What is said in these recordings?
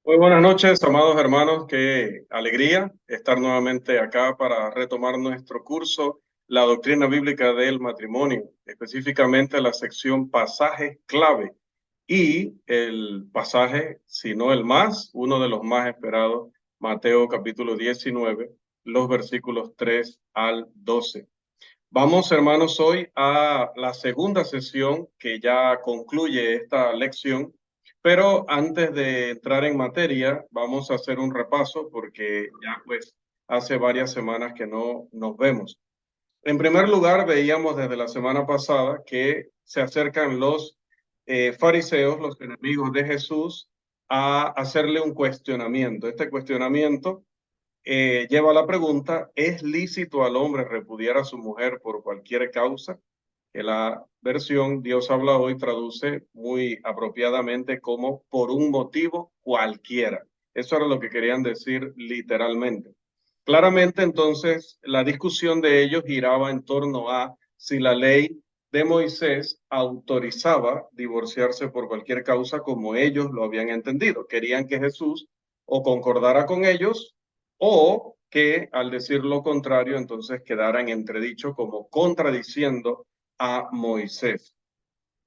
Muy buenas noches, amados hermanos. Qué alegría estar nuevamente acá para retomar nuestro curso, la doctrina bíblica del matrimonio, específicamente la sección pasajes clave y el pasaje, si no el más, uno de los más esperados, Mateo capítulo 19, los versículos 3 al 12. Vamos, hermanos, hoy a la segunda sesión que ya concluye esta lección, pero antes de entrar en materia, vamos a hacer un repaso porque ya pues hace varias semanas que no nos vemos. En primer lugar, veíamos desde la semana pasada que se acercan los fariseos, los enemigos de Jesús, a hacerle un cuestionamiento. Este cuestionamiento lleva a la pregunta: ¿es lícito al hombre repudiar a su mujer por cualquier causa? Que la versión Dios habla hoy traduce muy apropiadamente como por un motivo cualquiera. Eso era lo que querían decir literalmente. Claramente, entonces, la discusión de ellos giraba en torno a si la ley de Moisés autorizaba divorciarse por cualquier causa como ellos lo habían entendido. Querían que Jesús o concordara con ellos o que al decir lo contrario entonces quedara en entredicho como contradiciendo a Moisés.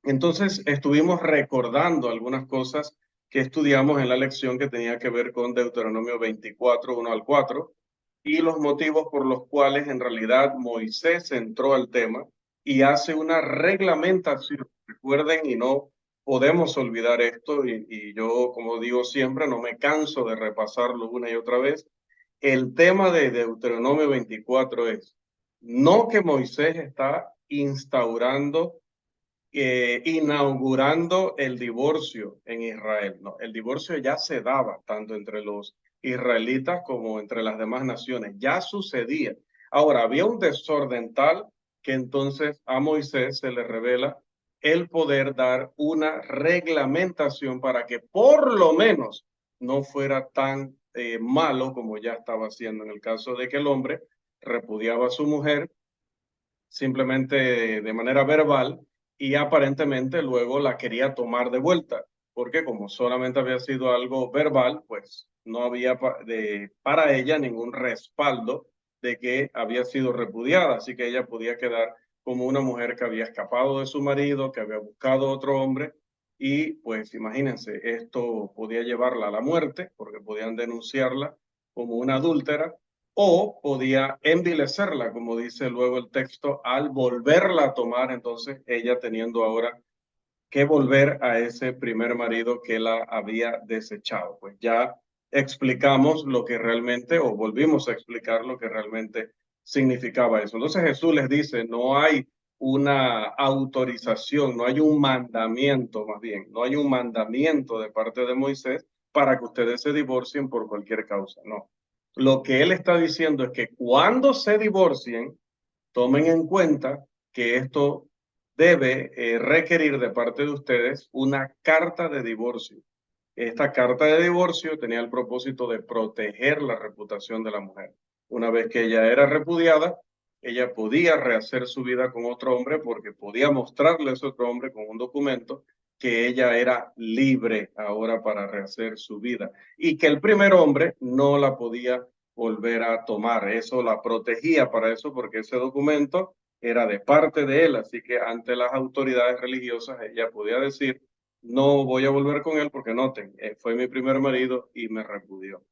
Entonces estuvimos recordando algunas cosas que estudiamos en la lección que tenía que ver con Deuteronomio 24, 1 al 4, y los motivos por los cuales en realidad Moisés entró al tema y hace una reglamentación. Recuerden, y no podemos olvidar esto, y yo, como digo siempre, no me canso de repasarlo una y otra vez. El tema de Deuteronomio 24 es no que Moisés está instaurando, inaugurando el divorcio en Israel. No, el divorcio ya se daba tanto entre los israelitas como entre las demás naciones, ya sucedía. Ahora, había un desorden tal que entonces a Moisés se le revela el poder dar una reglamentación para que por lo menos no fuera tan malo como ya estaba haciendo en el caso de que el hombre repudiaba a su mujer simplemente de manera verbal y aparentemente luego la quería tomar de vuelta, porque como solamente había sido algo verbal, pues no había para ella ningún respaldo de que había sido repudiada, así que ella podía quedar como una mujer que había escapado de su marido, que había buscado otro hombre y pues imagínense, esto podía llevarla a la muerte porque podían denunciarla como una adúltera o podía envilecerla, como dice luego el texto, al volverla a tomar, entonces ella teniendo ahora que volver a ese primer marido que la había desechado. Pues ya explicamos lo que realmente, o volvimos a explicar lo que realmente significaba eso. Entonces Jesús les dice, no hay una autorización, no hay un mandamiento, más bien, no hay un mandamiento de parte de Moisés para que ustedes se divorcien por cualquier causa, no. Lo que él está diciendo es que cuando se divorcien, tomen en cuenta que esto debe requerir de parte de ustedes una carta de divorcio. Esta carta de divorcio tenía el propósito de proteger la reputación de la mujer. Una vez que ella era repudiada, ella podía rehacer su vida con otro hombre porque podía mostrarle a ese otro hombre con un documento que ella era libre ahora para rehacer su vida y que el primer hombre no la podía volver a tomar. Eso la protegía para eso porque ese documento era de parte de él, así que ante las autoridades religiosas ella podía decir: no voy a volver con él porque noten, fue mi primer marido y me repudió.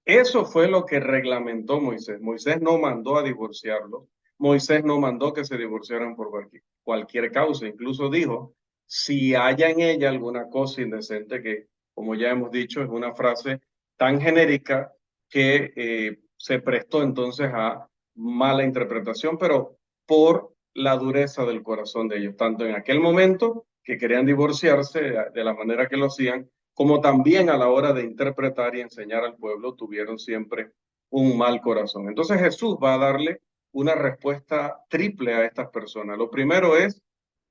Eso fue lo que reglamentó Moisés. Moisés no mandó a divorciarlos. Moisés no mandó que se divorciaran por cualquier causa. Incluso dijo, si haya en ella alguna cosa indecente, que como ya hemos dicho es una frase tan genérica que se prestó entonces a mala interpretación, pero por la dureza del corazón de ellos, tanto en aquel momento que querían divorciarse de la manera que lo hacían, como también a la hora de interpretar y enseñar al pueblo, tuvieron siempre un mal corazón. Entonces Jesús va a darle una respuesta triple a estas personas. Lo primero es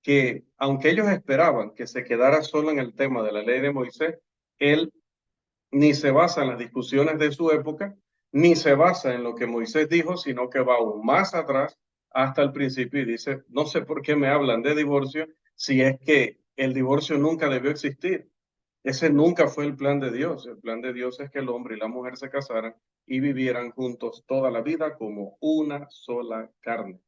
que, aunque ellos esperaban que se quedara solo en el tema de la ley de Moisés, él ni se basa en las discusiones de su época, ni se basa en lo que Moisés dijo, sino que va aún más atrás hasta el principio y dice, no sé por qué me hablan de divorcio si es que el divorcio nunca debió existir. Ese nunca fue el plan de Dios. El plan de Dios es que el hombre y la mujer se casaran y vivieran juntos toda la vida como una sola carne.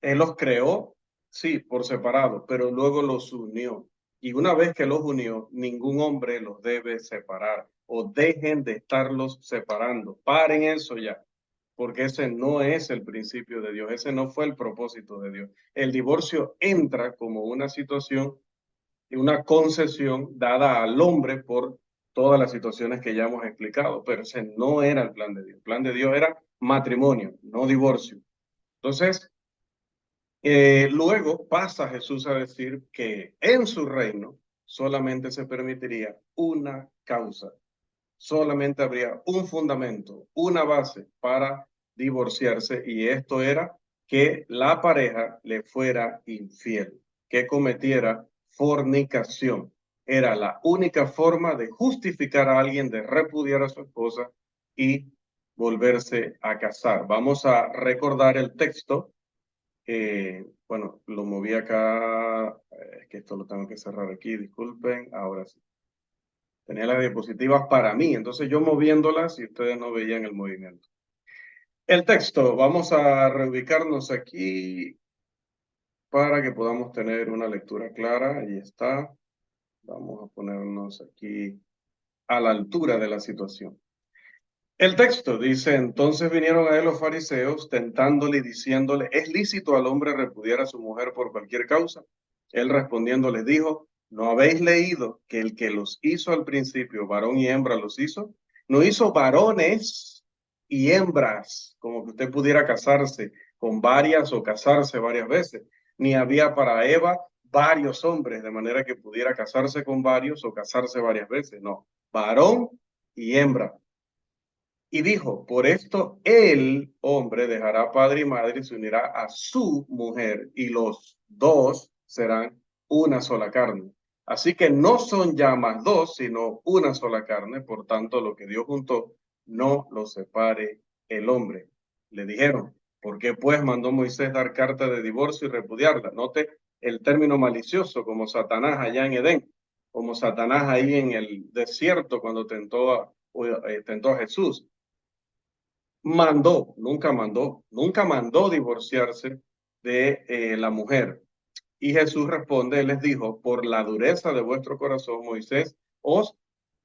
Él los creó, sí, por separado, pero luego los unió. Y una vez que los unió, ningún hombre los debe separar o dejen de estarlos separando. Paren eso ya, porque ese no es el principio de Dios, ese no fue el propósito de Dios. El divorcio entra como una situación y una concesión dada al hombre por todas las situaciones que ya hemos explicado, pero ese no era el plan de Dios. El plan de Dios era matrimonio, no divorcio. Entonces, luego pasa Jesús a decir que en su reino solamente se permitiría una causa, solamente habría un fundamento, una base para divorciarse, y esto era que la pareja le fuera infiel, que cometiera fornicación. Era la única forma de justificar a alguien de repudiar a su esposa y volverse a casar. Vamos a recordar el texto. Bueno, lo moví acá, es que esto lo tengo que cerrar aquí, disculpen, ahora sí. Tenía las diapositivas para mí, entonces yo moviéndolas y ustedes no veían el movimiento. El texto, vamos a reubicarnos aquí para que podamos tener una lectura clara. Ahí está. Vamos a ponernos aquí a la altura de la situación. El texto dice: entonces vinieron a él los fariseos, tentándole y diciéndole: ¿es lícito al hombre repudiar a su mujer por cualquier causa? Él respondiendo les dijo: ¿no habéis leído que el que los hizo al principio, varón y hembra los hizo? No hizo varones y hembras, como que usted pudiera casarse con varias o casarse varias veces, ni había para Eva varios hombres, de manera que pudiera casarse con varios o casarse varias veces. No, varón y hembra. Y dijo: por esto el hombre dejará padre y madre y se unirá a su mujer, y los dos serán una sola carne. Así que no son ya más dos, sino una sola carne. Por tanto, lo que Dios juntó, no lo separe el hombre. Le dijeron: ¿por qué pues mandó Moisés dar carta de divorcio y repudiarla? Note el término malicioso, como Satanás allá en Edén, como Satanás ahí en el desierto cuando tentó a Jesús. Nunca mandó divorciarse de la mujer. Y Jesús responde, les dijo: por la dureza de vuestro corazón, Moisés os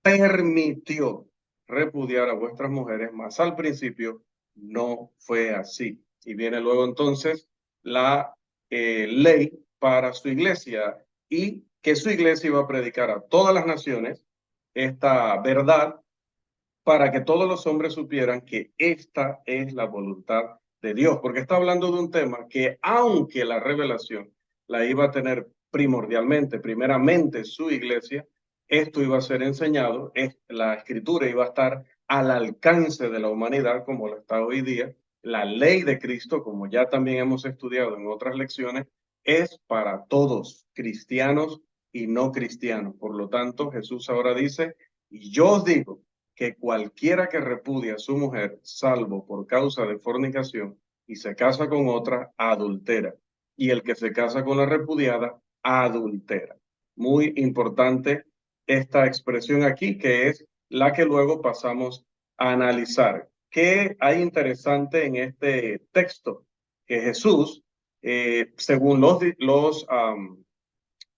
permitió repudiar a vuestras mujeres, mas al principio no fue así. Y viene luego entonces la ley para su iglesia, y que su iglesia iba a predicar a todas las naciones esta verdad, para que todos los hombres supieran que esta es la voluntad de Dios, porque está hablando de un tema que, aunque la revelación la iba a tener primordialmente, primeramente su iglesia, esto iba a ser enseñado, la escritura iba a estar al alcance de la humanidad como lo está hoy día. La ley de Cristo, como ya también hemos estudiado en otras lecciones, es para todos, cristianos y no cristianos. Por lo tanto, Jesús ahora dice: y yo os digo que cualquiera que repudia a su mujer, salvo por causa de fornicación, y se casa con otra, adultera. Y el que se casa con la repudiada, adultera. Muy importante esta expresión aquí, que es la que luego pasamos a analizar. ¿Qué hay interesante en este texto? Que Jesús, según los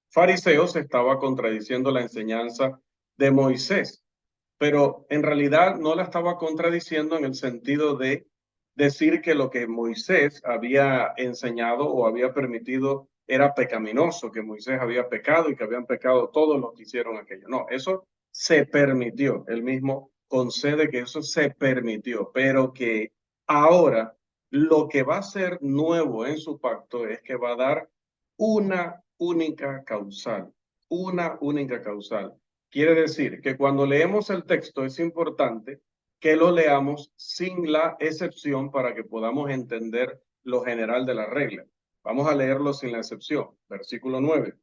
fariseos, estaba contradiciendo la enseñanza de Moisés, pero en realidad no la estaba contradiciendo en el sentido de decir que lo que Moisés había enseñado o había permitido era pecaminoso, que Moisés había pecado y que habían pecado todos los que hicieron aquello. No, eso se permitió. Él mismo concede que eso se permitió, pero que ahora lo que va a ser nuevo en su pacto es que va a dar una única causal, una única causal. Quiere decir que cuando leemos el texto es importante que lo leamos sin la excepción para que podamos entender lo general de la regla. Vamos a leerlo sin la excepción. Versículo 9.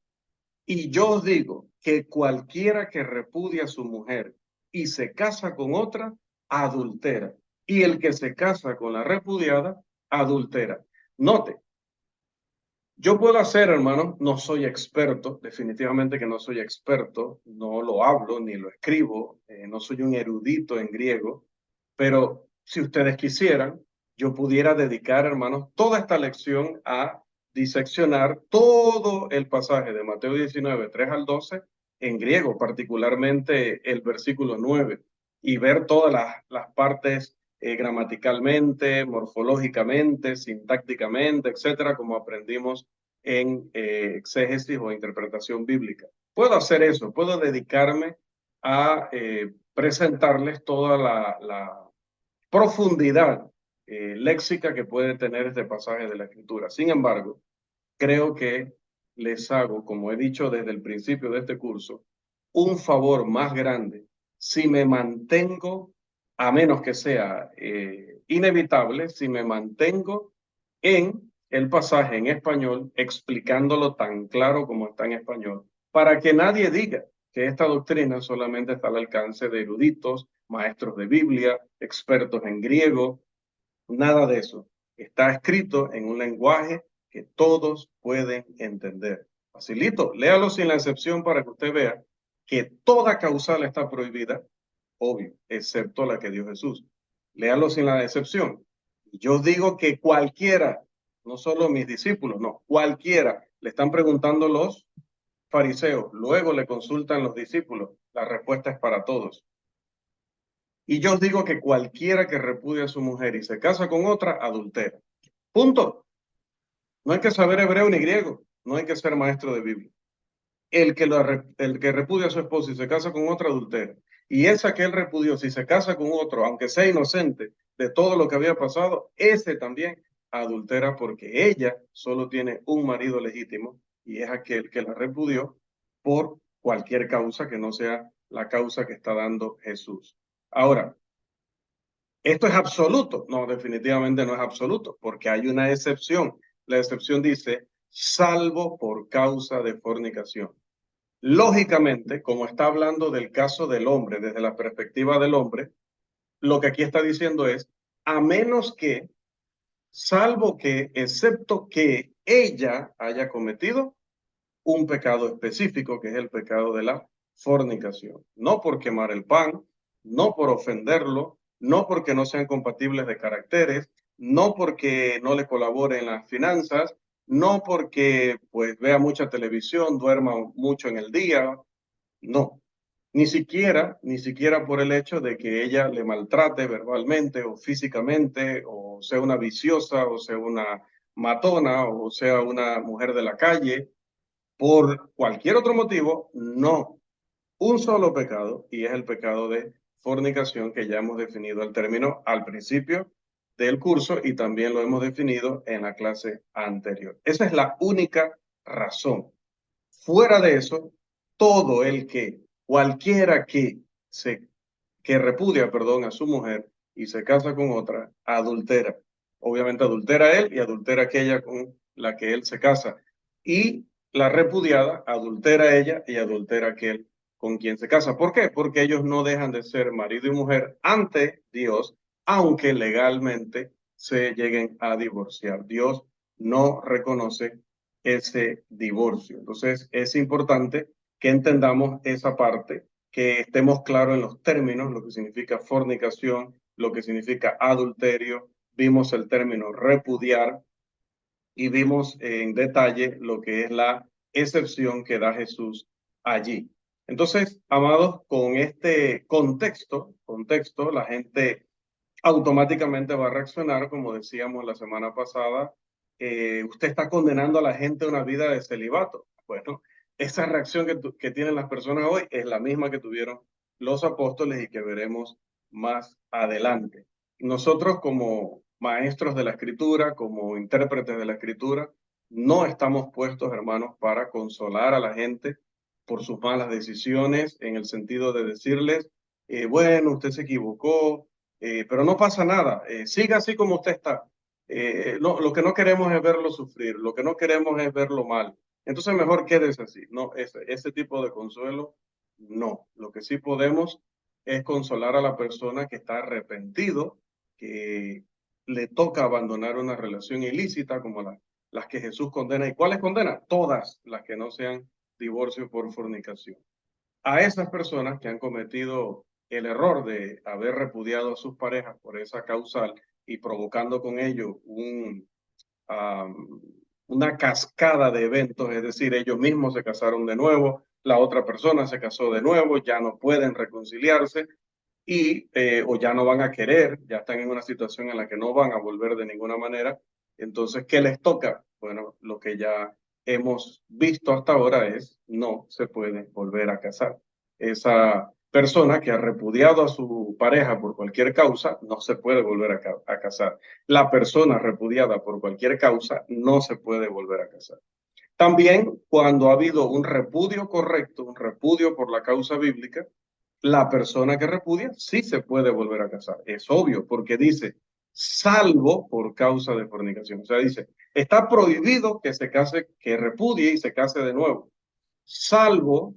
Y yo os digo que cualquiera que repudia a su mujer y se casa con otra, adultera. Y el que se casa con la repudiada, adultera. Note, Yo puedo hacer, hermano, no soy experto, definitivamente que no soy experto, no lo hablo ni lo escribo, no soy un erudito en griego, pero si ustedes quisieran, yo pudiera dedicar, hermanos, toda esta lección a diseccionar todo el pasaje de Mateo 19, 3 al 12 en griego, particularmente el versículo 9, y ver todas las partes gramaticalmente, morfológicamente, sintácticamente, etcétera, como aprendimos en exégesis o interpretación bíblica. Puedo hacer eso, puedo dedicarme a presentarles toda la profundidad léxica que puede tener este pasaje de la Escritura. Sin embargo, creo que les hago, como he dicho desde el principio de este curso, un favor más grande si me mantengo, a menos que sea inevitable, si me mantengo en el pasaje en español, explicándolo tan claro como está en español, para que nadie diga que esta doctrina solamente está al alcance de eruditos, maestros de Biblia, expertos en griego, nada de eso. Está escrito en un lenguaje que todos pueden entender. Facilito, léalo sin la excepción para que usted vea que toda causal está prohibida, obvio, excepto la que dio Jesús. Léalo sin la excepción. Yo digo que cualquiera, no solo mis discípulos, no, cualquiera, le están preguntando los fariseos, luego le consultan los discípulos, la respuesta es para todos. Y yo os digo que cualquiera que repudia a su mujer y se casa con otra, adultera. Punto. No hay que saber hebreo ni griego, no hay que ser maestro de Biblia. El que repudia a su esposa y se casa con otra, adultera. Y esa que él repudió, si se casa con otro, aunque sea inocente de todo lo que había pasado, ese también adultera porque ella solo tiene un marido legítimo y es aquel que la repudió por cualquier causa que no sea la causa que está dando Jesús. Ahora, ¿esto es absoluto? No, definitivamente no es absoluto, porque hay una excepción. La excepción dice, salvo por causa de fornicación. Lógicamente, como está hablando del caso del hombre, desde la perspectiva del hombre, lo que aquí está diciendo es, a menos que, salvo que, excepto que ella haya cometido un pecado específico, que es el pecado de la fornicación. No por quemar el pan, no por ofenderlo, no porque no sean compatibles de caracteres, no porque no le colabore en las finanzas, no porque pues vea mucha televisión, duerma mucho en el día, no. Ni siquiera por el hecho de que ella le maltrate verbalmente o físicamente, o sea una viciosa, o sea una matona, o sea una mujer de la calle, por cualquier otro motivo, no. Un solo pecado, y es el pecado de fornicación, que ya hemos definido el término al principio del curso y también lo hemos definido en la clase anterior. Esa es la única razón. Fuera de eso, todo el que, cualquiera que repudia, perdón, a su mujer y se casa con otra, adultera. Obviamente adultera él y adultera aquella con la que él se casa. Y la repudiada adultera ella y adultera aquel con quien se casa. ¿Por qué? Porque ellos no dejan de ser marido y mujer ante Dios, aunque legalmente se lleguen a divorciar. Dios no reconoce ese divorcio. Entonces es importante que entendamos esa parte, que estemos claros en los términos, lo que significa fornicación, lo que significa adulterio. Vimos el término repudiar y vimos en detalle lo que es la excepción que da Jesús allí. Entonces, amados, con este contexto, la gente automáticamente va a reaccionar, como decíamos la semana pasada, usted está condenando a la gente a una vida de celibato. Bueno, esa reacción que tienen las personas hoy es la misma que tuvieron los apóstoles y que veremos más adelante. Nosotros como maestros de la escritura, como intérpretes de la escritura, no estamos puestos, hermanos, para consolar a la gente por sus malas decisiones, en el sentido de decirles, bueno, usted se equivocó, pero no pasa nada, siga así como usted está. No, lo que no queremos es verlo sufrir, lo que no queremos es verlo mal. Entonces mejor quédese así. No, ese tipo de consuelo, no. Lo que sí podemos es consolar a la persona que está arrepentido, que le toca abandonar una relación ilícita como las que Jesús condena. ¿Y cuáles condena? Todas las que no sean divorcio por fornicación. A esas personas que han cometido el error de haber repudiado a sus parejas por esa causal y provocando con ello una cascada de eventos, es decir, ellos mismos se casaron de nuevo, la otra persona se casó de nuevo, ya no pueden reconciliarse y o ya no van a querer, ya están en una situación en la que no van a volver de ninguna manera. Entonces, ¿qué les toca? Bueno, lo que ya hemos visto hasta ahora es no se puede volver a casar. Esa persona que ha repudiado a su pareja por cualquier causa no se puede volver a casar. La persona repudiada por cualquier causa no se puede volver a casar. También cuando ha habido un repudio correcto, un repudio por la causa bíblica, la persona que repudia sí se puede volver a casar. Es obvio, porque dice, salvo por causa de fornicación. O sea, dice, está prohibido que se case, que repudie y se case de nuevo, salvo,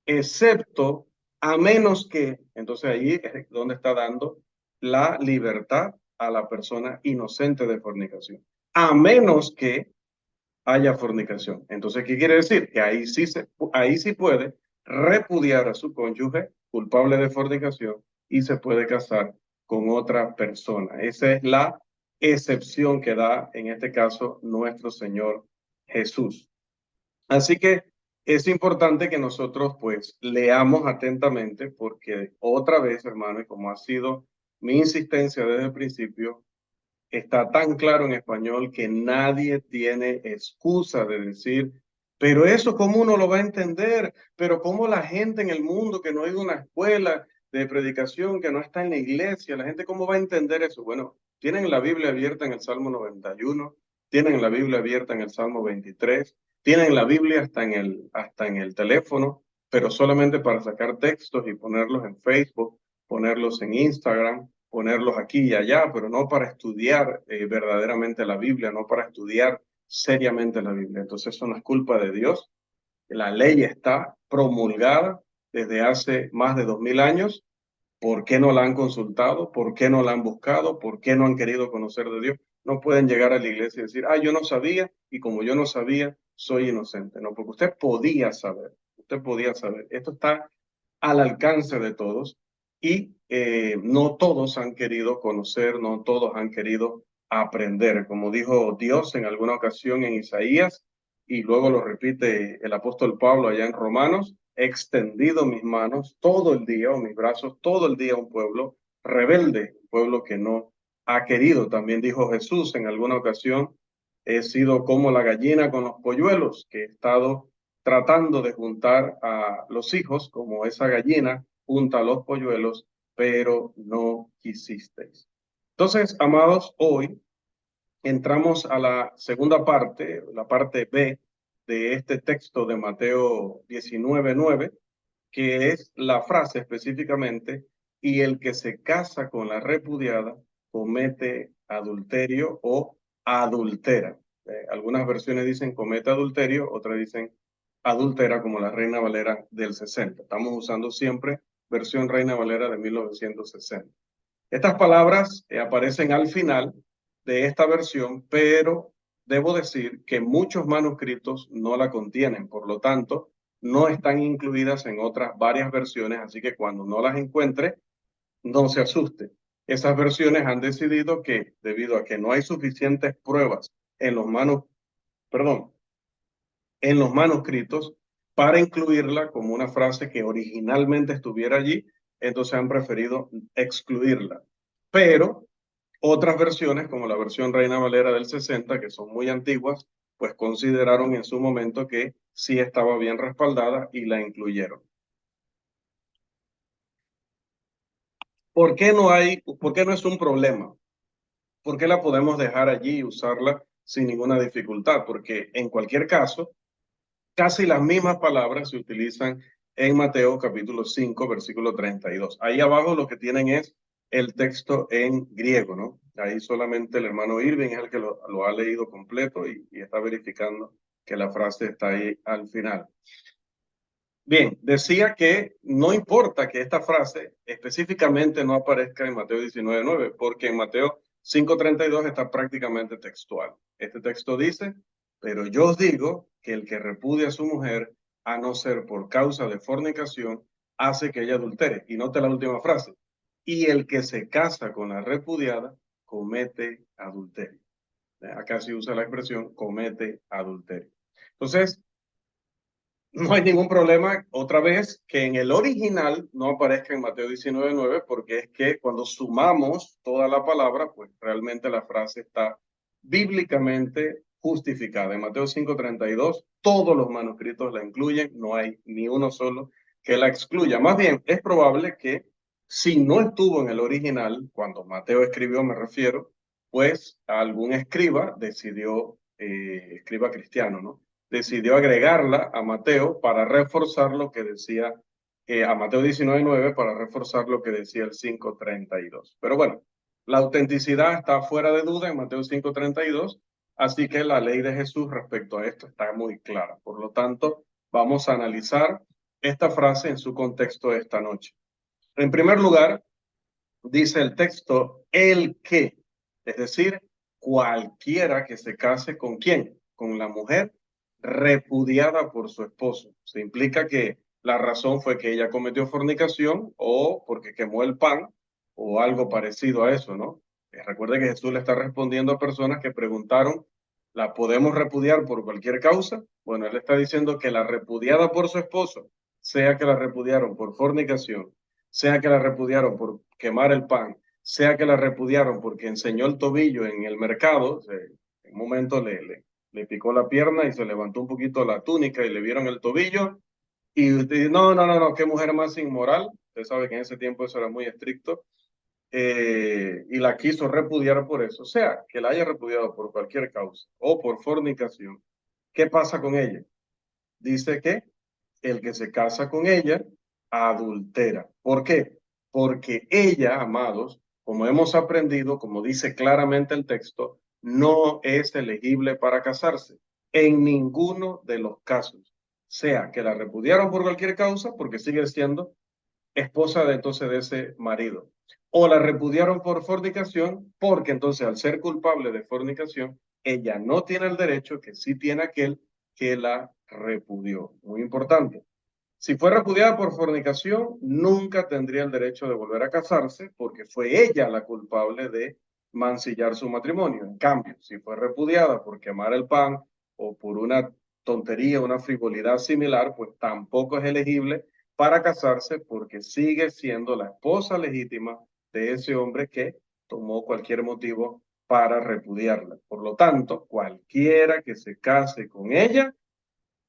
excepto, a menos que, entonces ahí es donde está dando la libertad a la persona inocente de fornicación. A menos que haya fornicación. Entonces, ¿qué quiere decir? Que ahí sí puede repudiar a su cónyuge culpable de fornicación y se puede casar con otra persona. Esa es la excepción que da en este caso nuestro Señor Jesús. Así que es importante que nosotros pues leamos atentamente porque otra vez, hermano, y como ha sido mi insistencia desde el principio, está tan claro en español que nadie tiene excusa de decir, pero eso cómo uno lo va a entender, pero cómo la gente en el mundo que no ha ido a una escuela de predicación, que no está en la iglesia, la gente cómo va a entender eso. Bueno, tienen la Biblia abierta en el Salmo 91, tienen la Biblia abierta en el Salmo 23, tienen la Biblia hasta en el teléfono, pero solamente para sacar textos y ponerlos en Facebook, ponerlos en Instagram, ponerlos aquí y allá, pero no para estudiar verdaderamente la Biblia, no para estudiar seriamente la Biblia. Entonces eso no es culpa de Dios. La ley está promulgada desde hace más de 2000 años. ¿Por qué no la han consultado? ¿Por qué no la han buscado? ¿Por qué no han querido conocer de Dios? No pueden llegar a la iglesia y decir, yo no sabía y como yo no sabía, soy inocente. No, porque usted podía saber, usted podía saber. Esto está al alcance de todos y no todos han querido conocer, no todos han querido aprender. Como dijo Dios en alguna ocasión en Isaías y luego lo repite el apóstol Pablo allá en Romanos, he extendido mis manos todo el día o mis brazos todo el día a un pueblo rebelde, un pueblo que no ha querido. También dijo Jesús en alguna ocasión, he sido como la gallina con los polluelos, que he estado tratando de juntar a los hijos como esa gallina junta a los polluelos, pero no quisisteis. Entonces, amados, hoy entramos a la segunda parte, la parte B de este texto de Mateo 19:9, que es la frase específicamente, y el que se casa con la repudiada comete adulterio o adultera. Algunas versiones dicen comete adulterio, otras dicen adultera, como la Reina Valera del 60. Estamos usando siempre versión Reina Valera de 1960. Estas palabras aparecen al final de esta versión, pero debo decir que muchos manuscritos no la contienen, por lo tanto, no están incluidas en otras varias versiones, así que cuando no las encuentre, no se asuste. Esas versiones han decidido que, debido a que no hay suficientes pruebas en los en los manuscritos para incluirla como una frase que originalmente estuviera allí, entonces han preferido excluirla. Pero otras versiones, como la versión Reina Valera del 60, que son muy antiguas, pues consideraron en su momento que sí estaba bien respaldada y la incluyeron. ¿Por qué no es un problema? ¿Por qué la podemos dejar allí y usarla sin ninguna dificultad? Porque en cualquier caso, casi las mismas palabras se utilizan en Mateo capítulo 5, versículo 32. Ahí abajo lo que tienen es el texto en griego, ¿no? Ahí solamente el hermano Irving es el que lo ha leído completo y está verificando que la frase está ahí al final. Bien, decía que no importa que esta frase específicamente no aparezca en Mateo 19:9, porque en Mateo 5:32 está prácticamente textual. Este texto dice, Pero yo os digo que el que repudia a su mujer, a no ser por causa de fornicación, hace que ella adultere. Y note la última frase. Y el que se casa con la repudiada, comete adulterio. Acá se usa la expresión comete adulterio. Entonces, no hay ningún problema, otra vez, que en el original no aparezca en Mateo 19:9, porque es que cuando sumamos toda la palabra, pues realmente la frase está bíblicamente justificada. En Mateo 5:32, todos los manuscritos la incluyen, no hay ni uno solo que la excluya. Más bien, es probable que si no estuvo en el original, cuando Mateo escribió, me refiero, pues algún escriba decidió, escriba cristiano, ¿no? Decidió agregarla a Mateo para reforzar lo que decía, a Mateo 19:9 para reforzar lo que decía el 5:32. Pero bueno, la autenticidad está fuera de duda en Mateo 5:32, así que la ley de Jesús respecto a esto está muy clara. Por lo tanto, vamos a analizar esta frase en su contexto esta noche. En primer lugar, dice el texto, el que, es decir, cualquiera que se case con quién, con la mujer repudiada por su esposo. Se implica que la razón fue que ella cometió fornicación o porque quemó el pan o algo parecido a eso, ¿no? Recuerde que Jesús le está respondiendo a personas que preguntaron, ¿la podemos repudiar por cualquier causa? Bueno, él está diciendo que la repudiada por su esposo, sea que la repudiaron por fornicación, sea que la repudiaron por quemar el pan, sea que la repudiaron porque enseñó el tobillo en el mercado, en un momento le picó la pierna y se levantó un poquito la túnica y le vieron el tobillo, y usted dice, no, no, no, no, qué mujer más inmoral, usted sabe que en ese tiempo eso era muy estricto, y la quiso repudiar por eso, o sea, que la haya repudiado por cualquier causa o por fornicación, ¿qué pasa con ella? Dice que el que se casa con ella adultera. ¿Por qué? Porque ella, amados, como hemos aprendido, como dice claramente el texto, no es elegible para casarse en ninguno de los casos. Sea que la repudiaron por cualquier causa, porque sigue siendo esposa de entonces de ese marido. O la repudiaron por fornicación, porque entonces al ser culpable de fornicación, ella no tiene el derecho que sí tiene aquel que la repudió. Muy importante. Si fue repudiada por fornicación, nunca tendría el derecho de volver a casarse porque fue ella la culpable de mancillar su matrimonio. En cambio, si fue repudiada por quemar el pan o por una tontería, una frivolidad similar, pues tampoco es elegible para casarse porque sigue siendo la esposa legítima de ese hombre que tomó cualquier motivo para repudiarla. Por lo tanto, cualquiera que se case con ella,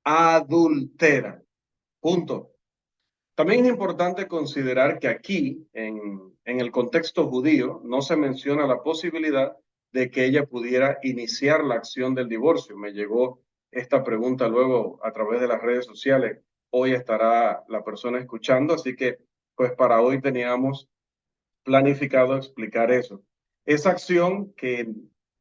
adultera. Punto. También es importante considerar que aquí, en el contexto judío, no se menciona la posibilidad de que ella pudiera iniciar la acción del divorcio. Me llegó esta pregunta luego a través de las redes sociales. Hoy estará la persona escuchando, así que pues para hoy teníamos planificado explicar eso. Esa acción que,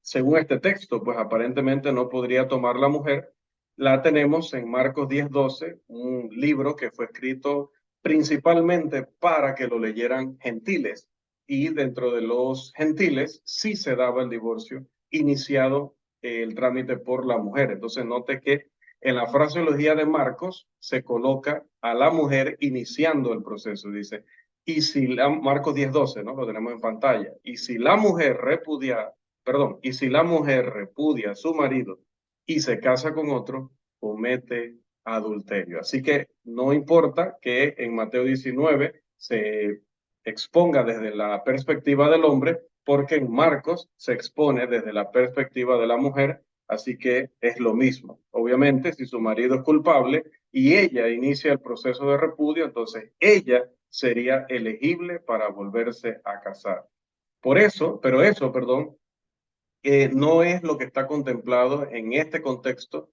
según este texto, pues aparentemente no podría tomar la mujer, la tenemos en Marcos 10:12, un libro que fue escrito principalmente para que lo leyeran gentiles. Y dentro de los gentiles sí se daba el divorcio iniciado el trámite por la mujer. Entonces note que en la fraseología de Marcos se coloca a la mujer iniciando el proceso. Dice, y si la, Marcos 10:12, ¿no? Lo tenemos en pantalla. Y si la mujer repudia, perdón, y si la mujer repudia a su marido y se casa con otro, comete adulterio. Así que no importa que en Mateo 19 se exponga desde la perspectiva del hombre, porque en Marcos se expone desde la perspectiva de la mujer, así que es lo mismo. Obviamente, si su marido es culpable y ella inicia el proceso de repudio, entonces ella sería elegible para volverse a casar. Por eso, pero eso, perdón, no es lo que está contemplado en este contexto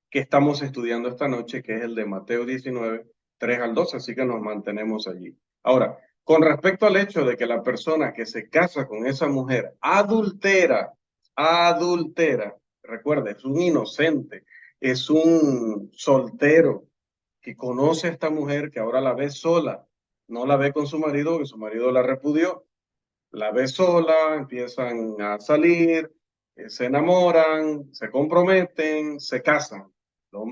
que estamos estudiando esta noche, que es el de Mateo 19, 3 al 12, así que nos mantenemos allí. Ahora, con respecto al hecho de que la persona que se casa con esa mujer adultera, recuerde, es un inocente, es un soltero que conoce a esta mujer que ahora la ve sola, no la ve con su marido, que su marido la repudió, la ve sola, empiezan a salir, se enamoran, se comprometen, se casan.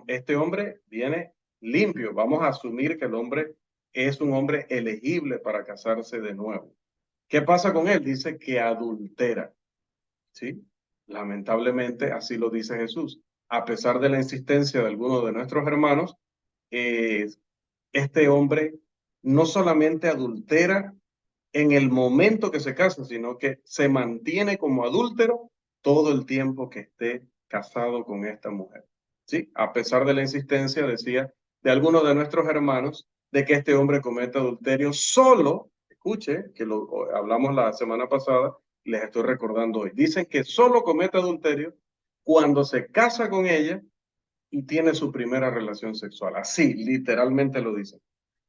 Este hombre viene limpio. Vamos a asumir que el hombre es un hombre elegible para casarse de nuevo. ¿Qué pasa con él? Dice que adultera, ¿sí? Lamentablemente, así lo dice Jesús. A pesar de la insistencia de algunos de nuestros hermanos, eh, este hombre no solamente adultera en el momento que se casa, sino que se mantiene como adúltero todo el tiempo que esté casado con esta mujer. ¿Sí? A pesar de la insistencia, decía, de algunos de nuestros hermanos, de que este hombre cometa adulterio solo, escuche, que lo hablamos la semana pasada, y les estoy recordando hoy. Dicen que solo comete adulterio cuando se casa con ella y tiene su primera relación sexual. Así, literalmente lo dicen.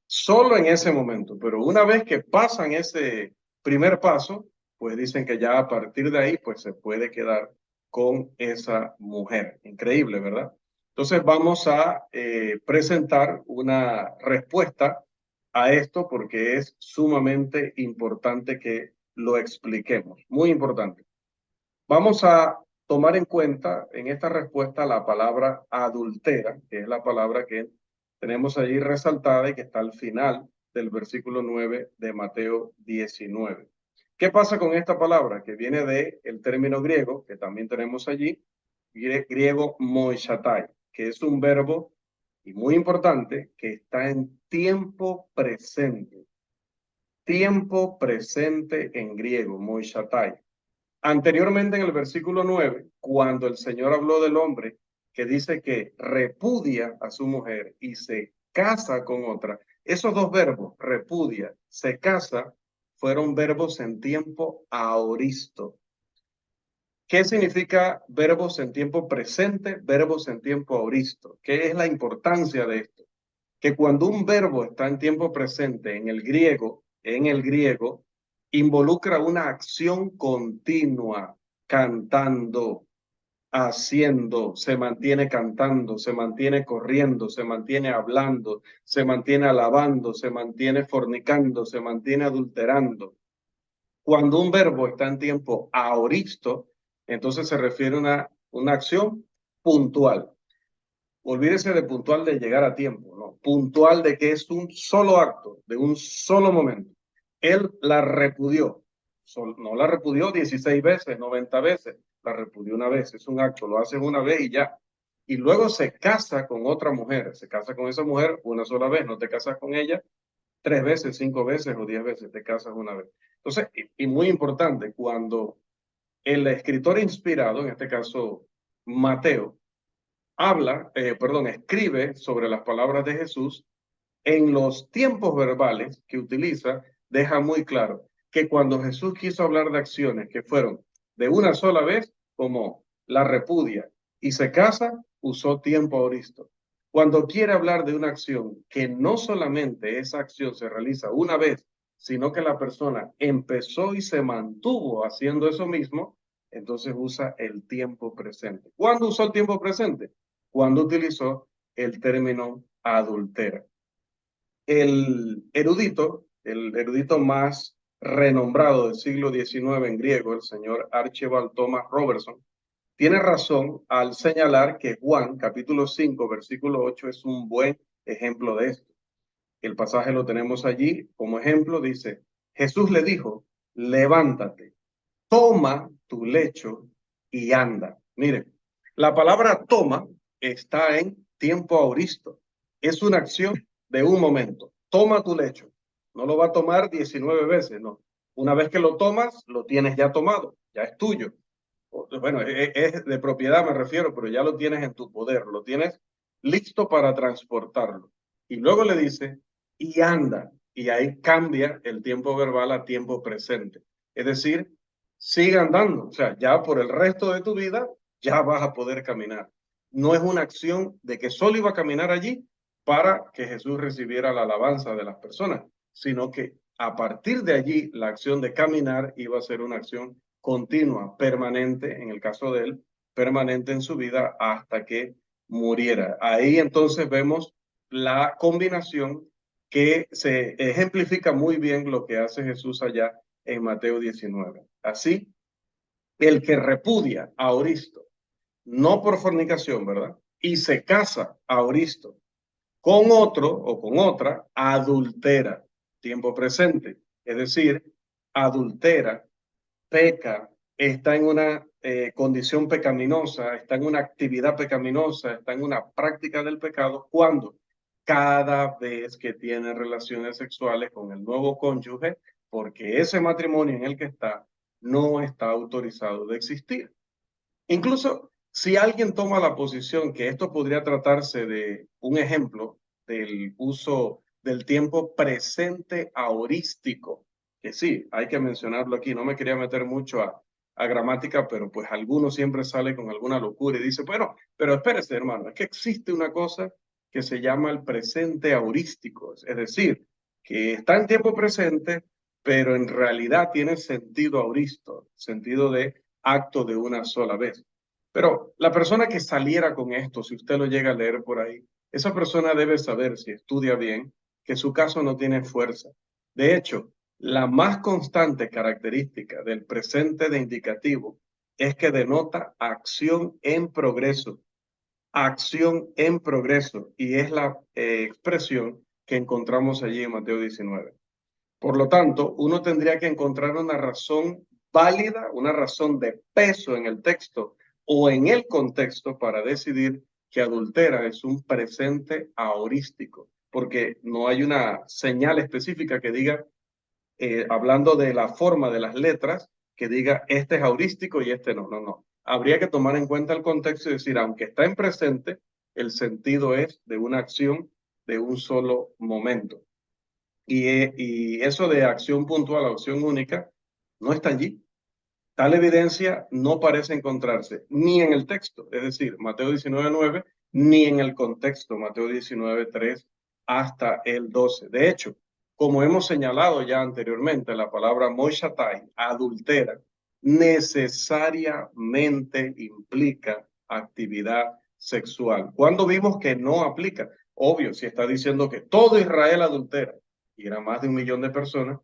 Solo en ese momento, pero una vez que pasan ese primer paso, pues dicen que ya a partir de ahí, pues se puede quedar con esa mujer. Increíble, ¿verdad? Entonces vamos a presentar una respuesta a esto porque es sumamente importante que lo expliquemos. Muy importante. Vamos a tomar en cuenta en esta respuesta la palabra adultera, que es la palabra que tenemos allí resaltada y que está al final del versículo 9 de Mateo 19. ¿Qué pasa con esta palabra? Que viene del término griego, que también tenemos allí, griego moishatai, que es un verbo y muy importante que está en tiempo presente. Tiempo presente en griego, moishatai. Anteriormente en el versículo 9, cuando el Señor habló del hombre que dice que repudia a su mujer y se casa con otra, esos dos verbos, repudia, se casa, fueron verbos en tiempo aoristo. ¿Qué significa verbos en tiempo presente, verbos en tiempo aoristo? ¿Qué es la importancia de esto? Que cuando un verbo está en tiempo presente en el griego, involucra una acción continua, cantando, haciendo, se mantiene cantando, se mantiene corriendo, se mantiene hablando, se mantiene alabando, se mantiene fornicando, se mantiene adulterando. Cuando un verbo está en tiempo aoristo, entonces se refiere a una acción puntual. Olvídese de puntual de llegar a tiempo, ¿no? Puntual de que es un solo acto, de un solo momento. Él la repudió. No la repudió 16 veces, 90 veces, la repudió una vez. Es un acto, lo hace una vez y ya. Y luego se casa con otra mujer. Se casa con esa mujer una sola vez. No te casas con ella 3 veces, 5 veces o 10 veces. Te casas una vez. Entonces, y muy importante, cuando el escritor inspirado, en este caso Mateo, escribe sobre las palabras de Jesús, en los tiempos verbales que utiliza, deja muy claro que cuando Jesús quiso hablar de acciones que fueron de una sola vez, como la repudia y se casa, usó tiempo aoristo. Cuando quiere hablar de una acción que no solamente esa acción se realiza una vez, sino que la persona empezó y se mantuvo haciendo eso mismo, entonces usa el tiempo presente. ¿Cuándo usó el tiempo presente? Cuando utilizó el término adultera. El erudito más renombrado del siglo XIX en griego, el señor Archibald Thomas Robertson, tiene razón al señalar que Juan, capítulo 5, versículo 8, es un buen ejemplo de esto. El pasaje lo tenemos allí como ejemplo, dice, Jesús le dijo, levántate, toma tu lecho y anda. Miren, la palabra toma está en tiempo aoristo. Es una acción de un momento. Toma tu lecho. No lo va a tomar 19 veces, no. Una vez que lo tomas, lo tienes ya tomado, ya es tuyo. Bueno, es de propiedad me refiero, pero ya lo tienes en tu poder, lo tienes listo para transportarlo. Y luego le dice, y anda, y ahí cambia el tiempo verbal a tiempo presente. Es decir, sigue andando, o sea, ya por el resto de tu vida ya vas a poder caminar. No es una acción de que solo iba a caminar allí para que Jesús recibiera la alabanza de las personas, sino que a partir de allí la acción de caminar iba a ser una acción continua, permanente, en el caso de él, permanente en su vida hasta que muriera. Ahí entonces vemos la combinación que se ejemplifica muy bien lo que hace Jesús allá en Mateo 19. Así, El que repudia a Oristo, no por fornicación, ¿verdad? Y se casa a Oristo con otro o con otra, adultera, tiempo presente. Es decir, adultera, peca, está en una condición pecaminosa, está en una actividad pecaminosa, está en una práctica del pecado, cuando cada vez que tiene relaciones sexuales con el nuevo cónyuge, porque ese matrimonio en el que está no está autorizado de existir. Incluso si alguien toma la posición que esto podría tratarse de un ejemplo del uso del tiempo presente aorístico, que sí, hay que mencionarlo aquí, no me quería meter mucho a gramática, pero pues alguno siempre sale con alguna locura y dice, bueno, pero espérese, hermano, es que existe una cosa que se llama el presente aurístico, es decir, que está en tiempo presente, pero en realidad tiene sentido auristo, sentido de acto de una sola vez. Pero la persona que saliera con esto, si usted lo llega a leer por ahí, esa persona debe saber, si estudia bien, que su caso no tiene fuerza. De hecho, la más constante característica del presente de indicativo es que denota acción en progreso, acción en progreso, y es la expresión que encontramos allí en Mateo 19. Por lo tanto, uno tendría que encontrar una razón válida, una razón de peso en el texto o en el contexto para decidir que adultera es un presente aorístico, porque no hay una señal específica que diga, hablando de la forma de las letras, que diga este es aurístico y este no, no, no. Habría que tomar en cuenta el contexto y decir, aunque está en presente, el sentido es de una acción de un solo momento. Y eso de acción puntual, acción única, no está allí. Tal evidencia no parece encontrarse ni en el texto, es decir, Mateo 19:9, ni en el contexto, Mateo 19:3 hasta el 12. De hecho, como hemos señalado ya anteriormente, la palabra moishatai, adultera, necesariamente implica actividad sexual. ¿Cuándo vimos que no aplica? Obvio, si está diciendo que todo Israel adultera y era más de 1 millón de personas,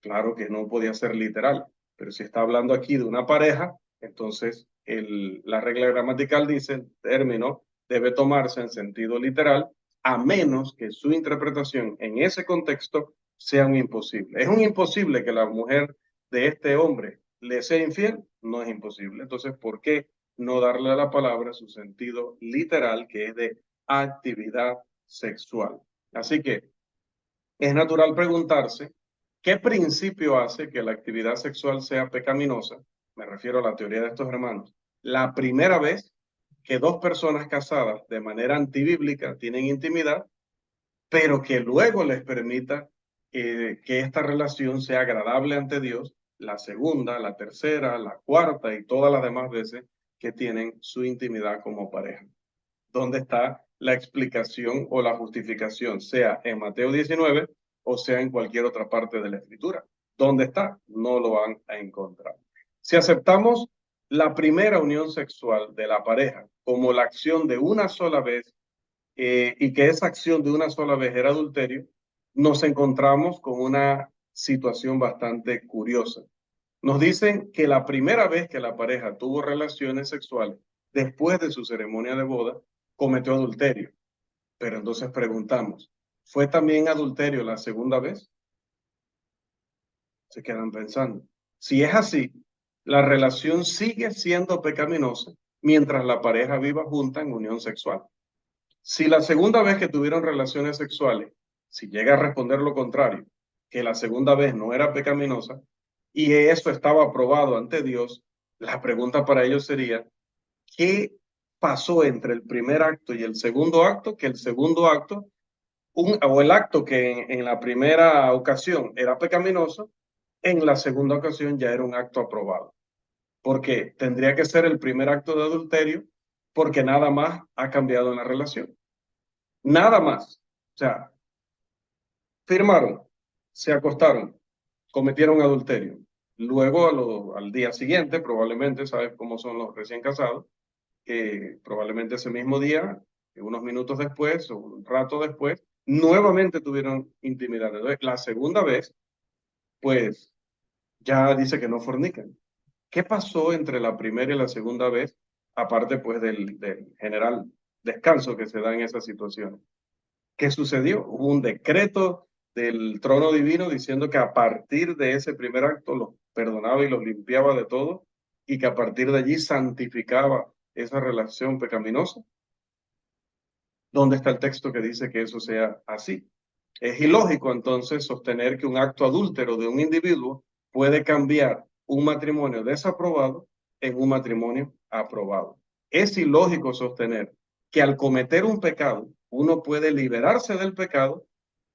claro que no podía ser literal. Pero si está hablando aquí de una pareja, entonces la regla gramatical dice el término debe tomarse en sentido literal, a menos que su interpretación en ese contexto sea un imposible. ¿Es un imposible que la mujer de este hombre le sea infiel? No es imposible. Entonces, ¿por qué no darle a la palabra su sentido literal, que es de actividad sexual? Así que es natural preguntarse qué principio hace que la actividad sexual sea pecaminosa. Me refiero a la teoría de estos hermanos. La primera vez que dos personas casadas de manera antibíblica tienen intimidad, pero que luego les permita que esta relación sea agradable ante Dios, la segunda, la tercera, la cuarta y todas las demás veces que tienen su intimidad como pareja. ¿Dónde está la explicación o la justificación, sea en Mateo 19 o sea en cualquier otra parte de la escritura? ¿Dónde está? No lo van a encontrar. Si aceptamos la primera unión sexual de la pareja como la acción de una sola vez, y que esa acción de una sola vez era adulterio, nos encontramos con una situación bastante curiosa. Nos dicen que la primera vez que la pareja tuvo relaciones sexuales después de su ceremonia de boda, cometió adulterio. Pero entonces preguntamos, ¿fue también adulterio la segunda vez? Se quedan pensando. Si es así, la relación sigue siendo pecaminosa mientras la pareja viva junta en unión sexual. Si la segunda vez que tuvieron relaciones sexuales, si llega a responder lo contrario, que la segunda vez no era pecaminosa y eso estaba aprobado ante Dios, la pregunta para ellos sería, ¿qué pasó entre el primer acto y el segundo acto? Que el segundo acto, o el acto que en la primera ocasión era pecaminoso, en la segunda ocasión ya era un acto aprobado. Porque tendría que ser el primer acto de adulterio, porque nada más ha cambiado en la relación. Nada más. O sea, firmaron, se acostaron, cometieron adulterio. Luego, al día siguiente, probablemente, ¿sabes cómo son los recién casados? Que probablemente ese mismo día, unos minutos después o un rato después, nuevamente tuvieron intimidad. Entonces, la segunda vez, pues ya dice que no fornican. ¿Qué pasó entre la primera y la segunda vez? Aparte pues del general descanso que se da en esas situaciones. ¿Qué sucedió? Hubo un decreto del trono divino diciendo que a partir de ese primer acto los perdonaba y los limpiaba de todo y que a partir de allí santificaba esa relación pecaminosa. ¿Dónde está el texto que dice que eso sea así? Es ilógico entonces sostener que un acto adúltero de un individuo puede cambiar un matrimonio desaprobado en un matrimonio aprobado. Es ilógico sostener que al cometer un pecado uno puede liberarse del pecado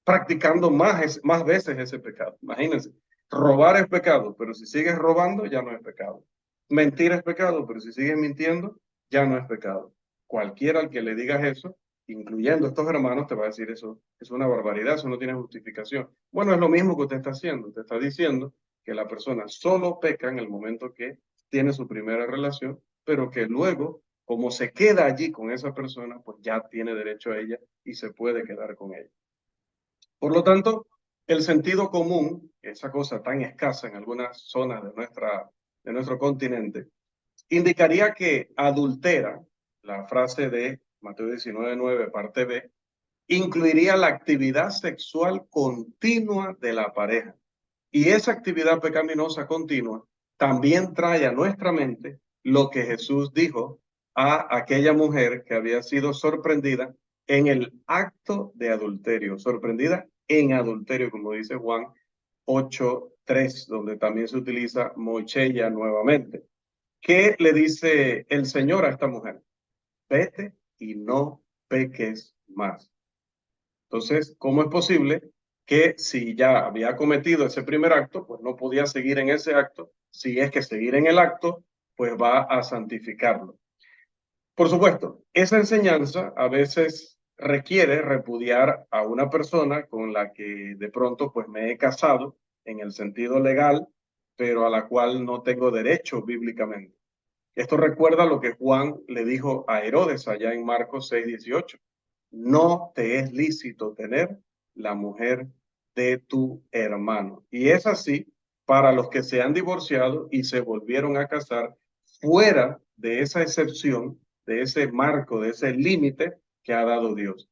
practicando más veces ese pecado. Imagínense, robar es pecado, pero si sigues robando ya no es pecado. Mentir es pecado, pero si sigues mintiendo ya no es pecado. Cualquiera al que le digas eso, incluyendo estos hermanos, te va a decir eso es una barbaridad, eso no tiene justificación. Bueno, es lo mismo que usted está haciendo. Usted está diciendo que la persona solo peca en el momento que tiene su primera relación, pero que luego, como se queda allí con esa persona, pues ya tiene derecho a ella y se puede quedar con ella. Por lo tanto, el sentido común, esa cosa tan escasa en algunas zonas de nuestro continente, indicaría que adultera, la frase de Mateo 19:9, parte B, incluiría la actividad sexual continua de la pareja. Y esa actividad pecaminosa continua también trae a nuestra mente lo que Jesús dijo a aquella mujer que había sido sorprendida en el acto de adulterio, sorprendida en adulterio, como dice Juan 8:3, donde también se utiliza mochella nuevamente. ¿Qué le dice el Señor a esta mujer? Vete y no peques más. Entonces, ¿cómo es posible que si ya había cometido ese primer acto, pues no podía seguir en ese acto? Si es que seguir en el acto, pues va a santificarlo. Por supuesto, esa enseñanza a veces requiere repudiar a una persona con la que de pronto pues me he casado en el sentido legal, pero a la cual no tengo derecho bíblicamente. Esto recuerda lo que Juan le dijo a Herodes allá en Marcos 6:18. No te es lícito tener la mujer de tu hermano. Y es así para los que se han divorciado y se volvieron a casar fuera de esa excepción, de ese marco, de ese límite que ha dado Dios.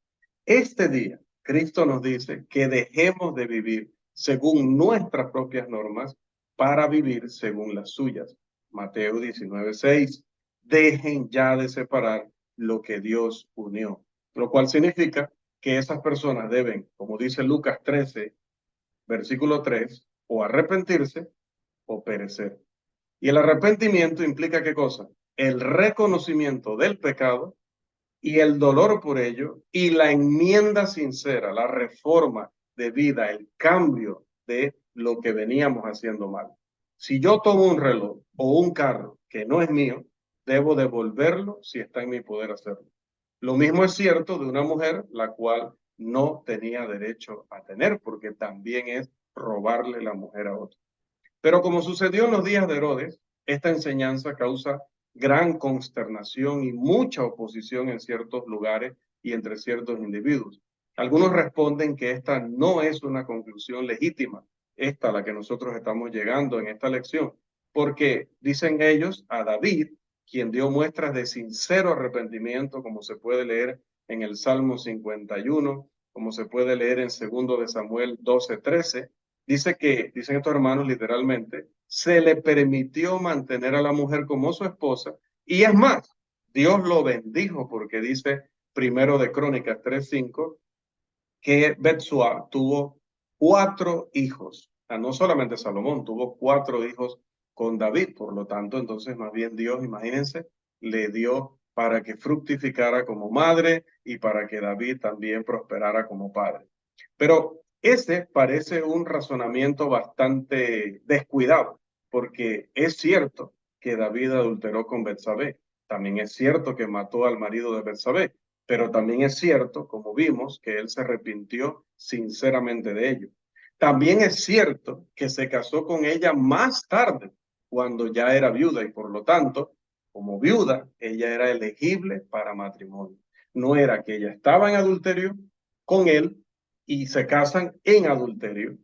Este día, Cristo nos dice que dejemos de vivir según nuestras propias normas para vivir según las suyas. Mateo 19:6. Dejen ya de separar lo que Dios unió, lo cual significa que esas personas deben, como dice Lucas 13, versículo 3, o arrepentirse o perecer. Y el arrepentimiento implica ¿qué cosa? El reconocimiento del pecado y el dolor por ello y la enmienda sincera, la reforma de vida, el cambio de lo que veníamos haciendo mal. Si yo tomo un reloj o un carro que no es mío, debo devolverlo si está en mi poder hacerlo. Lo mismo es cierto de una mujer la cual no tenía derecho a tener, porque también es robarle la mujer a otro. Pero como sucedió en los días de Herodes, esta enseñanza causa gran consternación y mucha oposición en ciertos lugares y entre ciertos individuos. Algunos responden que esta no es una conclusión legítima, esta a la que nosotros estamos llegando en esta lección, porque dicen ellos a David, quien dio muestras de sincero arrepentimiento, como se puede leer en el Salmo 51, como se puede leer en 2 de Samuel 12:13, dice que, dicen estos hermanos literalmente, se le permitió mantener a la mujer como su esposa y es más, Dios lo bendijo porque dice primero de Crónicas 3:5 que Betsua tuvo 4 hijos. No solamente Salomón, tuvo 4 hijos con David, por lo tanto, entonces más bien Dios, imagínense, le dio para que fructificara como madre y para que David también prosperara como padre. Pero ese parece un razonamiento bastante descuidado, porque es cierto que David adulteró con Betsabé, también es cierto que mató al marido de Betsabé, pero también es cierto, como vimos, que él se arrepintió sinceramente de ello. También es cierto que se casó con ella más tarde, cuando ya era viuda y por lo tanto, como viuda, ella era elegible para matrimonio. No era que ella estaba en adulterio con él y se casan en adulterio,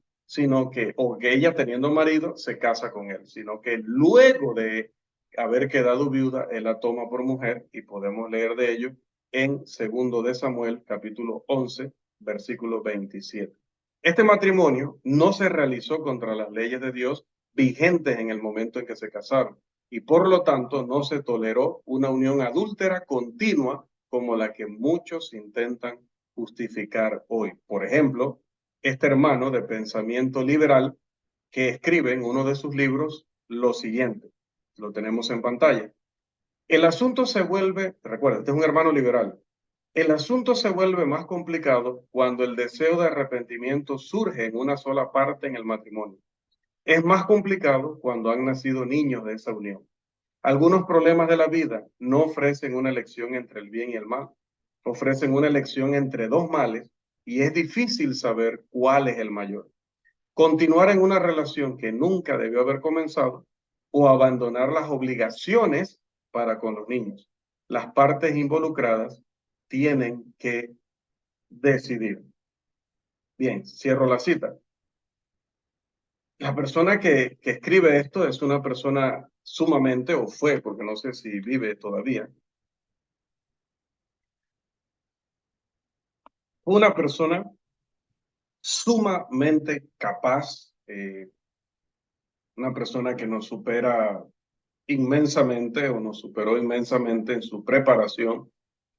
o que ella teniendo marido se casa con él, sino que luego de haber quedado viuda, él la toma por mujer y podemos leer de ello en 2 de Samuel, capítulo 11, versículo 27. Este matrimonio no se realizó contra las leyes de Dios vigentes en el momento en que se casaron y por lo tanto no se toleró una unión adúltera continua como la que muchos intentan justificar hoy. Por ejemplo, este hermano de pensamiento liberal que escribe en uno de sus libros lo siguiente, lo tenemos en pantalla. El asunto se vuelve, recuerda, este es un hermano liberal, el asunto se vuelve más complicado cuando el deseo de arrepentimiento surge en una sola parte en el matrimonio. Es más complicado cuando han nacido niños de esa unión. Algunos problemas de la vida no ofrecen una elección entre el bien y el mal, ofrecen una elección entre dos males y es difícil saber cuál es el mayor. Continuar en una relación que nunca debió haber comenzado o abandonar las obligaciones para con los niños. Las partes involucradas tienen que decidir. Bien, cierro la cita. La persona que escribe esto es una persona sumamente, o fue, porque no sé si vive todavía, una persona sumamente capaz, una persona que nos supera inmensamente o nos superó inmensamente en su preparación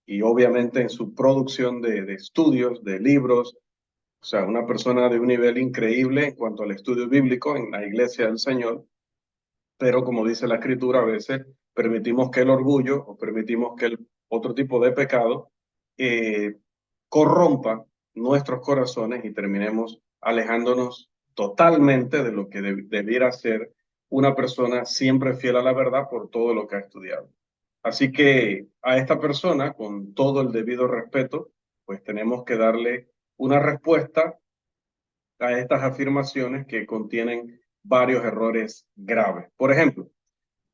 y obviamente en su producción de estudios, de libros, o sea, una persona de un nivel increíble en cuanto al estudio bíblico en la iglesia del Señor, pero como dice la escritura, a veces permitimos que el orgullo o permitimos que el otro tipo de pecado eh, corrompa nuestros corazones y terminemos alejándonos totalmente de lo que debiera ser una persona siempre fiel a la verdad por todo lo que ha estudiado. Así que a esta persona, con todo el debido respeto, pues tenemos que darle una respuesta a estas afirmaciones que contienen varios errores graves. Por ejemplo,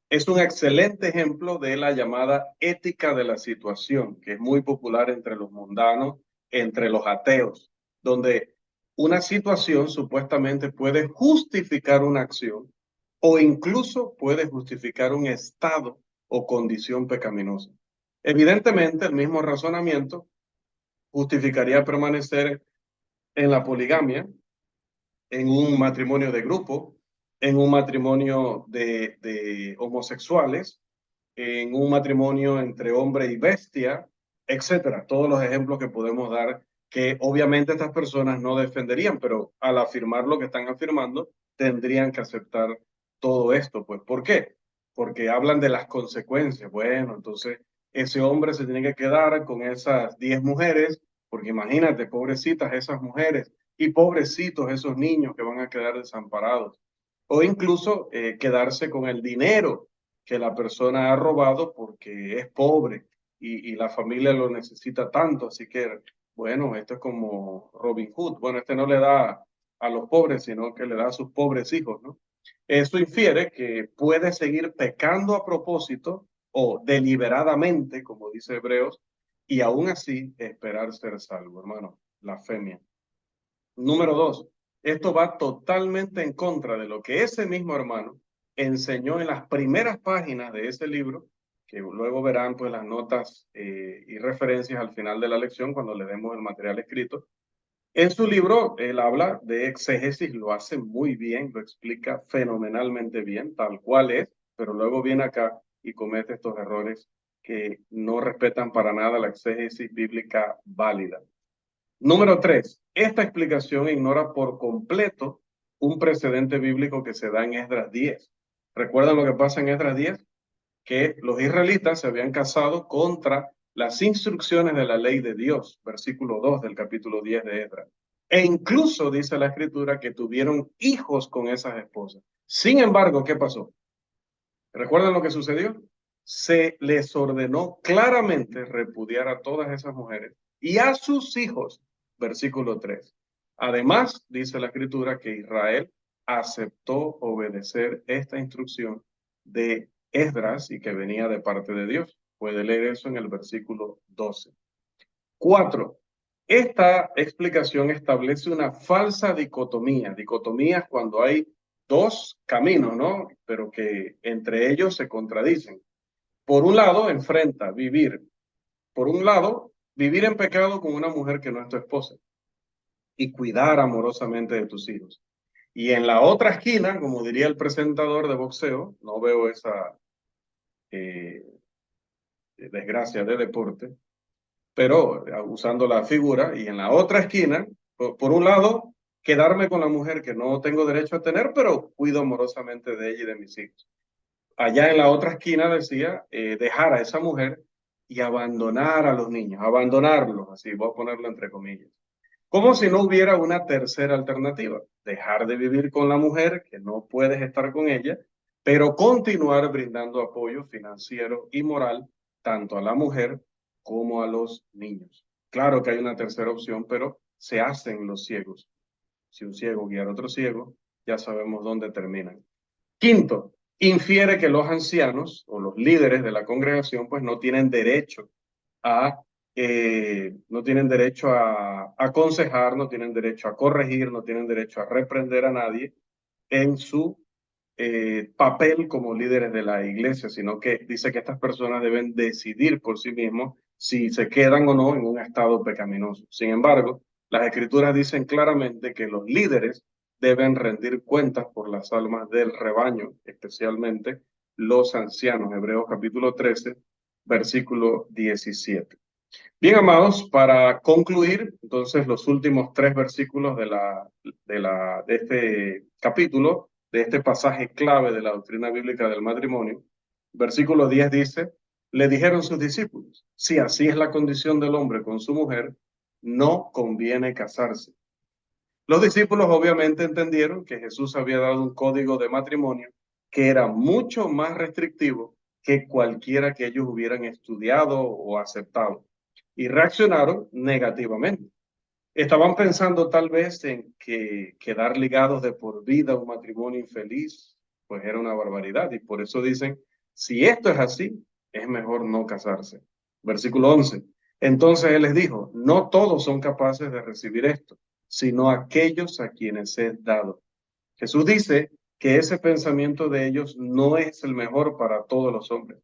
es un excelente ejemplo de la llamada ética de la situación, que es muy popular entre los mundanos, entre los ateos, donde una situación supuestamente puede justificar una acción o incluso puede justificar un estado o condición pecaminosa. Evidentemente, el mismo razonamiento justificaría permanecer en la poligamia, en un matrimonio de grupo, en un matrimonio de homosexuales, en un matrimonio entre hombre y bestia, etcétera. Todos los ejemplos que podemos dar que obviamente estas personas no defenderían, pero al afirmar lo que están afirmando, tendrían que aceptar todo esto. Pues, ¿por qué? Porque hablan de las consecuencias. Bueno, entonces ese hombre se tiene que quedar con esas 10 mujeres, porque imagínate, pobrecitas esas mujeres y pobrecitos esos niños que van a quedar desamparados. O incluso quedarse con el dinero que la persona ha robado porque es pobre y la familia lo necesita tanto. Así que, bueno, esto es como Robin Hood. Bueno, este no le da a los pobres, sino que le da a sus pobres hijos, ¿no? Esto infiere que puede seguir pecando a propósito o deliberadamente, como dice Hebreos, y aún así esperar ser salvo, hermano. Blasfemia. Número dos, esto va totalmente en contra de lo que ese mismo hermano enseñó en las primeras páginas de ese libro, que luego verán pues las notas y referencias al final de la lección cuando le demos el material escrito. En su libro, él habla de exégesis, lo hace muy bien, lo explica fenomenalmente bien, tal cual es, pero luego viene acá y comete estos errores que no respetan para nada la exégesis bíblica válida. Número tres, esta explicación ignora por completo un precedente bíblico que se da en Esdras 10. ¿Recuerdan lo que pasa en Esdras 10? Que los israelitas se habían casado contra las instrucciones de la ley de Dios, versículo 2 del capítulo 10 de Esdras. E incluso dice la escritura que tuvieron hijos con esas esposas. Sin embargo, ¿qué pasó? ¿Recuerdan lo que sucedió? Se les ordenó claramente repudiar a todas esas mujeres y a sus hijos, versículo 3. Además, dice la escritura que Israel aceptó obedecer esta instrucción de Esdras y que venía de parte de Dios. Puede leer eso en el versículo 12. 4. Esta explicación establece una falsa dicotomía. Dicotomía es cuando hay dos caminos, ¿no? Pero que entre ellos se contradicen. Por un lado, enfrenta vivir. Por un lado, vivir en pecado con una mujer que no es tu esposa y cuidar amorosamente de tus hijos. Y en la otra esquina, como diría el presentador de boxeo, no veo esa eh, desgracia de deporte, pero usando la figura, y en la otra esquina, por un lado, quedarme con la mujer que no tengo derecho a tener, pero cuido amorosamente de ella y de mis hijos. Allá en la otra esquina decía dejar a esa mujer y abandonar a los niños, abandonarlos, así voy a ponerlo entre comillas. Como si no hubiera una tercera alternativa, dejar de vivir con la mujer, que no puedes estar con ella, pero continuar brindando apoyo financiero y moral tanto a la mujer como a los niños. Claro que hay una tercera opción, pero se hacen los ciegos. Si un ciego guiara a otro ciego, ya sabemos dónde terminan. Quinto, infiere que los ancianos o los líderes de la congregación pues no tienen derecho a, no tienen derecho a aconsejar, no tienen derecho a corregir, no tienen derecho a reprender a nadie en su papel como líderes de la iglesia, sino que dice que estas personas deben decidir por sí mismos si se quedan o no en un estado pecaminoso. Sin embargo, las escrituras dicen claramente que los líderes deben rendir cuentas por las almas del rebaño, especialmente los ancianos. Hebreos capítulo 13, versículo 17. Bien, amados, para concluir, entonces, los últimos tres versículos de este capítulo, de este pasaje clave de la doctrina bíblica del matrimonio, versículo 10 dice, le dijeron sus discípulos, si así es la condición del hombre con su mujer, no conviene casarse. Los discípulos obviamente entendieron que Jesús había dado un código de matrimonio que era mucho más restrictivo que cualquiera que ellos hubieran estudiado o aceptado y reaccionaron negativamente. Estaban pensando tal vez en que quedar ligados de por vida a un matrimonio infeliz, pues era una barbaridad y por eso dicen, si esto es así, es mejor no casarse. Versículo 11. Entonces él les dijo, no todos son capaces de recibir esto, sino aquellos a quienes es dado. Jesús dice que ese pensamiento de ellos no es el mejor para todos los hombres.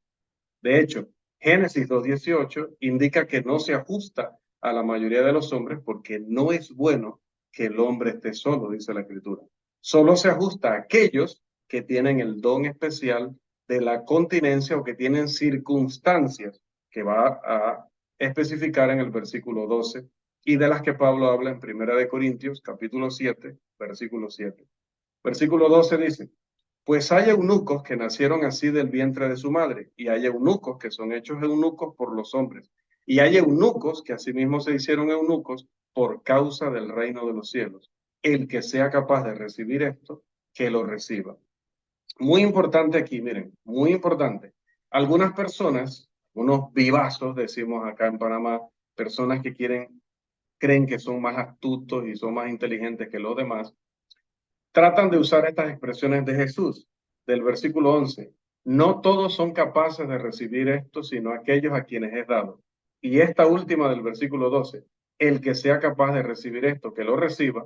De hecho, Génesis 2:18 indica que no se ajusta a la mayoría de los hombres porque no es bueno que el hombre esté solo, dice la Escritura. Solo se ajusta a aquellos que tienen el don especial de la continencia o que tienen circunstancias que va a especificar en el versículo 12 y de las que Pablo habla en Primera de Corintios, capítulo 7, versículo 7. Versículo 12 dice, pues hay eunucos que nacieron así del vientre de su madre, y hay eunucos que son hechos eunucos por los hombres, y hay eunucos que asimismo se hicieron eunucos por causa del reino de los cielos. El que sea capaz de recibir esto, que lo reciba. Muy importante aquí, miren, muy importante. Algunas personas, unos vivazos, decimos acá en Panamá, personas que creen que son más astutos y son más inteligentes que los demás, tratan de usar estas expresiones de Jesús, del versículo 11. No todos son capaces de recibir esto, sino aquellos a quienes es dado. Y esta última del versículo 12, el que sea capaz de recibir esto, que lo reciba,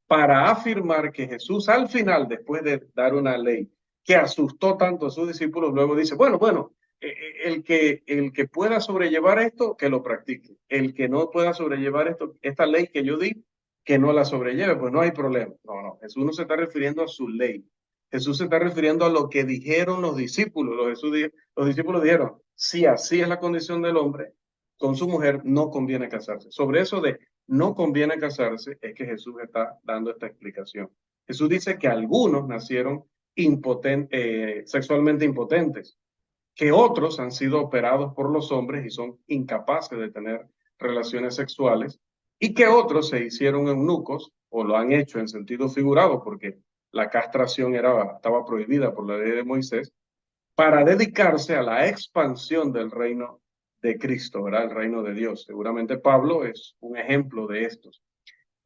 para afirmar que Jesús al final, después de dar una ley que asustó tanto a sus discípulos, luego dice, bueno, el que pueda sobrellevar esto, que lo practique. El que no pueda sobrellevar esto, esta ley que yo di, que no la sobrelleve, pues no hay problema. No, Jesús no se está refiriendo a su ley. Jesús se está refiriendo a lo que dijeron los discípulos. Los discípulos dijeron, si así es la condición del hombre, con su mujer no conviene casarse. Sobre eso de no conviene casarse es que Jesús está dando esta explicación. Jesús dice que algunos nacieron sexualmente impotentes, que otros han sido operados por los hombres y son incapaces de tener relaciones sexuales, y que otros se hicieron eunucos o lo han hecho en sentido figurado porque la castración estaba prohibida por la ley de Moisés, para dedicarse a la expansión del reino de Cristo, ¿verdad? El reino de Dios. Seguramente Pablo es un ejemplo de estos.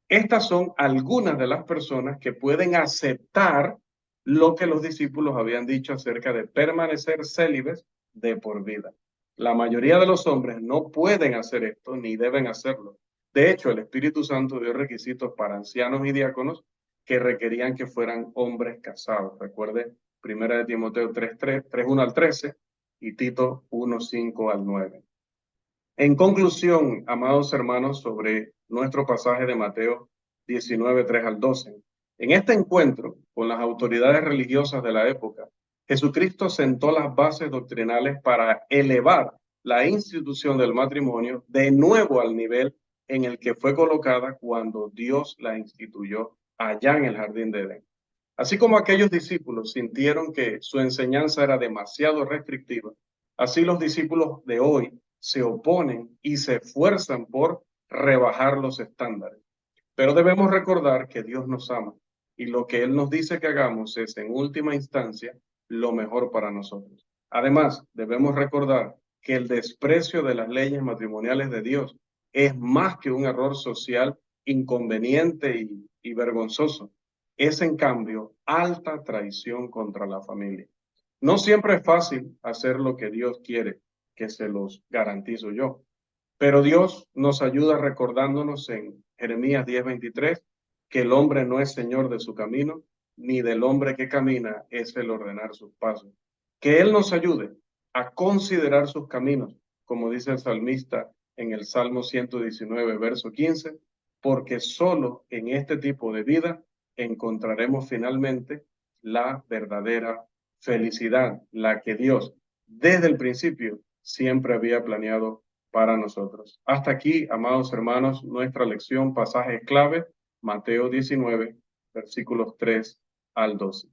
Estas son algunas de las personas que pueden aceptar lo que los discípulos habían dicho acerca de permanecer célibes de por vida. La mayoría de los hombres no pueden hacer esto ni deben hacerlo. De hecho, el Espíritu Santo dio requisitos para ancianos y diáconos que requerían que fueran hombres casados. Recuerde, 1 de Timoteo 3:1 al 13 y Tito 1:5 al 9. En conclusión, amados hermanos, sobre nuestro pasaje de Mateo 19:3 al 12, en este encuentro con las autoridades religiosas de la época, Jesucristo sentó las bases doctrinales para elevar la institución del matrimonio de nuevo al nivel en el que fue colocada cuando Dios la instituyó allá en el jardín de Edén. Así como aquellos discípulos sintieron que su enseñanza era demasiado restrictiva, así los discípulos de hoy se oponen y se esfuerzan por rebajar los estándares. Pero debemos recordar que Dios nos ama y lo que Él nos dice que hagamos es, en última instancia, lo mejor para nosotros. Además, debemos recordar que el desprecio de las leyes matrimoniales de Dios es más que un error social inconveniente y vergonzoso. Es, en cambio, alta traición contra la familia. No siempre es fácil hacer lo que Dios quiere, que se los garantizo yo. Pero Dios nos ayuda recordándonos en Jeremías 10:23 que el hombre no es señor de su camino, ni del hombre que camina es el ordenar sus pasos. Que Él nos ayude a considerar sus caminos, como dice el salmista en el Salmo 119, verso 15, porque solo en este tipo de vida encontraremos finalmente la verdadera felicidad, la que Dios desde el principio siempre había planeado para nosotros. Hasta aquí, amados hermanos, nuestra lección, pasaje clave, Mateo 19, versículos 3 al 12.